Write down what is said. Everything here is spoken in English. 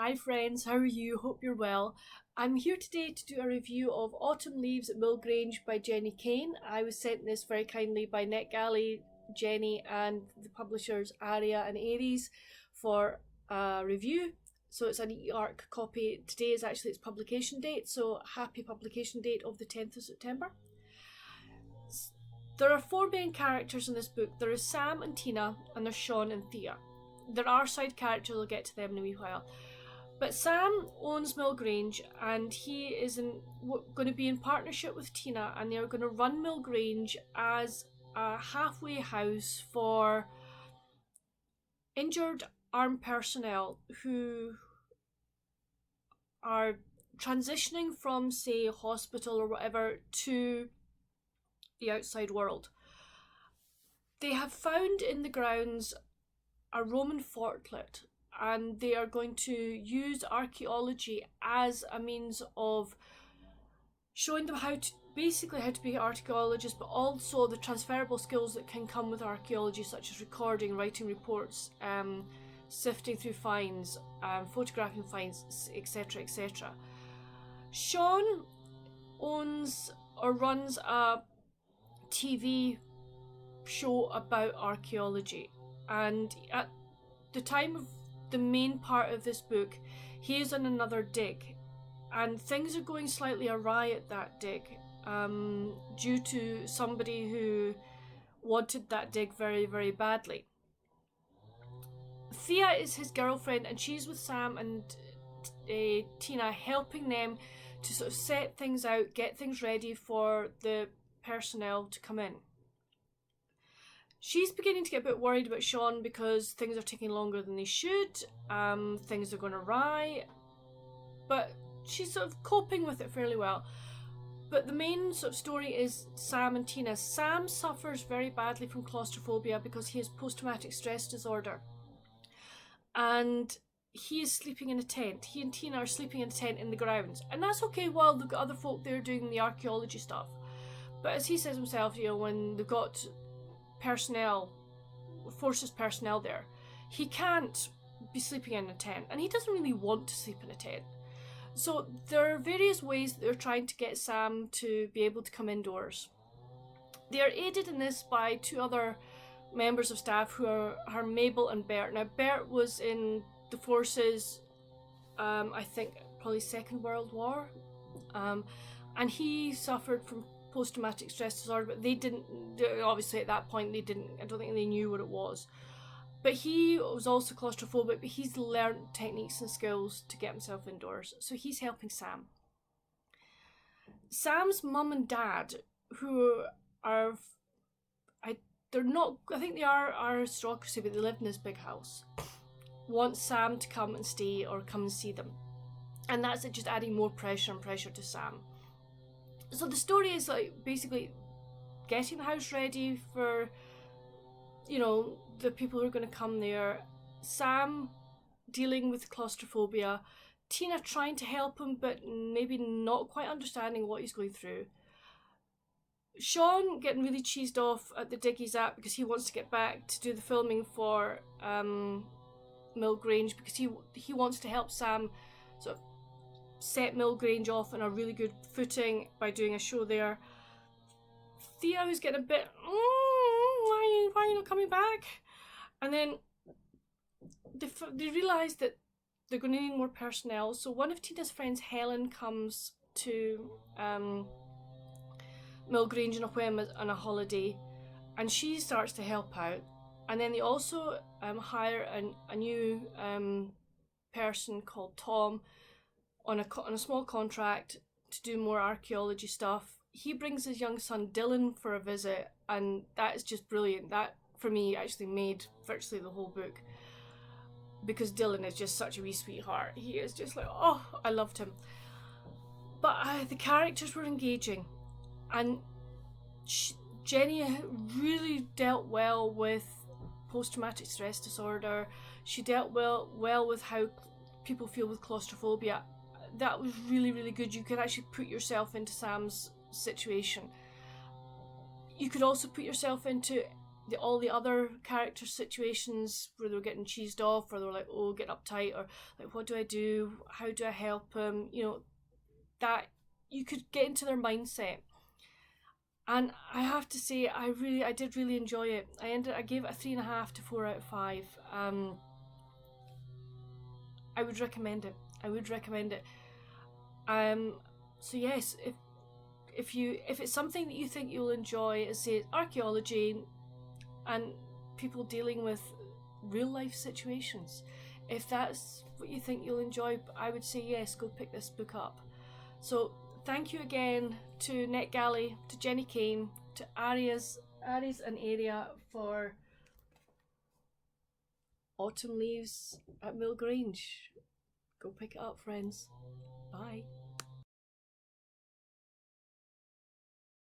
Hi friends, how are you? Hope you're well. I'm here today to do a review of Autumn Leaves at Grange by Jenny Kane. I was sent this very kindly by Netgalley, Jenny and the publishers Aria and Aries for a review. So it's an e-arc copy. Today is actually its publication date, so happy publication date of the 10th of September. There are four main characters in this book. There is Sam and Tina, and there's Sean and Thea. There are side characters, I'll get to them in a wee while. But Sam owns Grange, and he is going to be in partnership with Tina, and they're going to run Grange as a halfway house for injured armed personnel who are transitioning from, say, a hospital or whatever to the outside world. They have found in the grounds a Roman fortlet, and they are going to use archaeology as a means of showing them how to be archaeologists, but also the transferable skills that can come with archaeology, such as recording, writing reports, sifting through finds, photographing finds, etc. etc. Sean owns or runs a TV show about archaeology, and at the time of the main part of this book, he is on another dig, and things are going slightly awry at that dig due to somebody who wanted that dig very, very badly. Thea is his girlfriend, and she's with Sam and Tina, helping them to sort of set things out, get things ready for the personnel to come in. She's beginning to get a bit worried about Sean because things are taking longer than they should, things are going awry, but she's sort of coping with it fairly well. But the main sort of story is Sam and Tina. Sam suffers very badly from claustrophobia because he has post-traumatic stress disorder, and he is sleeping in a tent. He and Tina are sleeping in a tent in the grounds, and that's okay while they've got other folk there doing the archaeology stuff. But as he says himself, when they've got forces personnel there, he can't be sleeping in a tent, and he doesn't really want to sleep in a tent. So there are various ways that they're trying to get Sam to be able to come indoors. They are aided in this by two other members of staff who are Mabel and Bert. Now, Bert was in the forces, I think probably Second World War, and he suffered from post-traumatic stress disorder, but obviously at that point I don't think they knew what it was. But he was also claustrophobic, but he's learned techniques and skills to get himself indoors, so he's helping Sam. Sam's mum and dad, who are, I think they are aristocracy, but they live in this big house, want Sam to come and stay or come and see them, and that's just adding more pressure to Sam. So the story is like basically getting the house ready for, the people who are going to come there. Sam dealing with claustrophobia. Tina trying to help him, but maybe not quite understanding what he's going through. Sean getting really cheesed off at the dig he's at because he wants to get back to do the filming for Grange, because he wants to help Sam sort of set Grange off on a really good footing by doing a show there. Thea was getting a bit, why are you not coming back? And then they realise that they're going to need more personnel. So one of Tina's friends, Helen, comes to Grange on a whim on a holiday, and she starts to help out. And then they also hire a new person called Tom on a small contract to do more archaeology stuff. He brings his young son Dylan for a visit, and that is just brilliant. That, for me, actually made virtually the whole book, because Dylan is just such a wee sweetheart. He is just like, oh, I loved him. But the characters were engaging, and Jenny really dealt well with post-traumatic stress disorder. She dealt well with how people feel with claustrophobia. That was really, really good. You could actually put yourself into Sam's situation. You could also put yourself into all the other character situations where they're getting cheesed off, or they're like, oh, getting uptight, or like, what do I do? How do I help them? You know, that you could get into their mindset. And I have to say, I did really enjoy it. I gave it a 3.5 to 4 out of 5. I would recommend it. I would recommend it. So yes, if it's something that you think you'll enjoy, as say archaeology and people dealing with real life situations, if that's what you think you'll enjoy, I would say yes, go pick this book up. So thank you again to Netgalley, to Jenny Kane, to Aries and Aria for Autumn Leaves at Mill Grange. Go pick it up, friends. Bye.